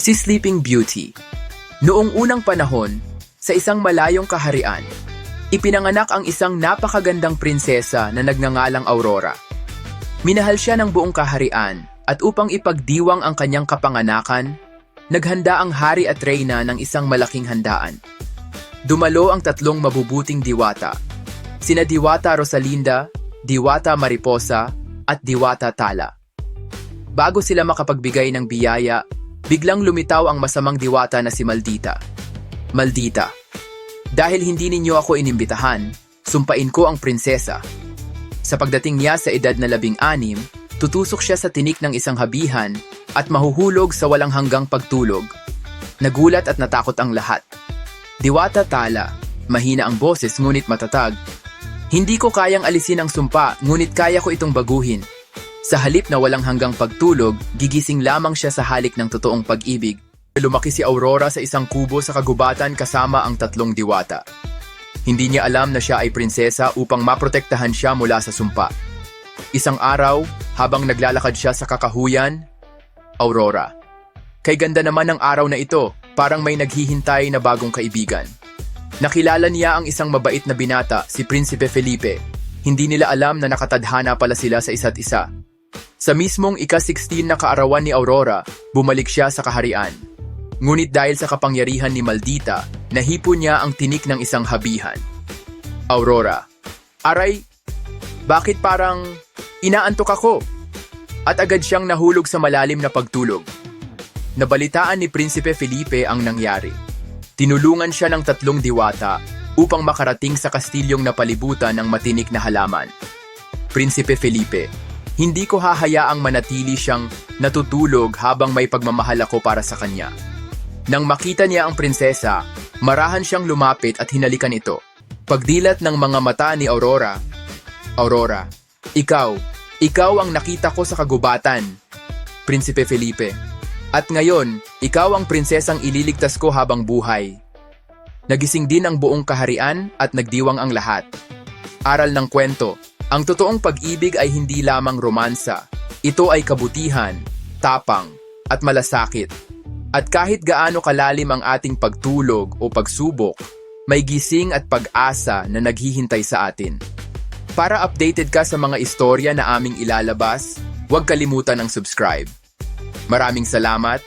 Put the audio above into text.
Si Sleeping Beauty. Noong unang panahon, sa isang malayong kaharian, ipinanganak ang isang napakagandang prinsesa na nagngangalang Aurora. Minahal siya ng buong kaharian at upang ipagdiwang ang kanyang kapanganakan, naghanda ang hari at reyna ng isang malaking handaan. Dumalo ang tatlong mabubuting diwata, sina Diwata Rosalinda, Diwata Mariposa, at Diwata Tala. Bago sila makapagbigay ng biyaya, biglang lumitaw ang masamang diwata na si Maldita. Maldita, dahil hindi ninyo ako inimbitahan, sumpain ko ang prinsesa. Sa pagdating niya sa edad na 16, tutusok siya sa tinik ng isang habihan at mahuhulog sa walang hanggang pagtulog. Nagulat at natakot ang lahat. Diwata Tala, mahina ang boses ngunit matatag. Hindi ko kayang alisin ang sumpa ngunit kaya ko itong baguhin. Sa halip na walang hanggang pagtulog, gigising lamang siya sa halik ng totoong pag-ibig. Lumaki si Aurora sa isang kubo sa kagubatan kasama ang tatlong diwata. Hindi niya alam na siya ay prinsesa upang maprotektahan siya mula sa sumpa. Isang araw, habang naglalakad siya sa kakahuyan, Aurora. Kay ganda naman ng araw na ito, parang may naghihintay na bagong kaibigan. Nakilala niya ang isang mabait na binata, si Prinsipe Felipe. Hindi nila alam na nakatadhana pala sila sa isa't isa. Sa mismong ika-16 na kaarawan ni Aurora, bumalik siya sa kaharian. Ngunit dahil sa kapangyarihan ni Maldita, nahipo niya ang tinik ng isang habihan. Aurora, aray, bakit parang inaantok ako? At agad siyang nahulog sa malalim na pagtulog. Nabalitaan ni Prinsipe Felipe ang nangyari. Tinulungan siya ng tatlong diwata upang makarating sa kastilyong napalibutan ng matinik na halaman. Prinsipe Felipe, hindi ko hahayaang manatili siyang natutulog habang may pagmamahal ako para sa kanya. Nang makita niya ang prinsesa, marahan siyang lumapit at hinalikan ito. Pagdilat ng mga mata ni Aurora, Aurora, ikaw ang nakita ko sa kagubatan, Prinsipe Felipe. At ngayon, ikaw ang prinsesang ililigtas ko habang buhay. Nagising din ang buong kaharian at nagdiwang ang lahat. Aral ng kwento, ang totoong pag-ibig ay hindi lamang romansa. Ito ay kabutihan, tapang, at malasakit. At kahit gaano kalalim ang ating pagtulog o pagsubok, may gising at pag-asa na naghihintay sa atin. Para updated ka sa mga istorya na aming ilalabas, huwag kalimutan ang subscribe. Maraming salamat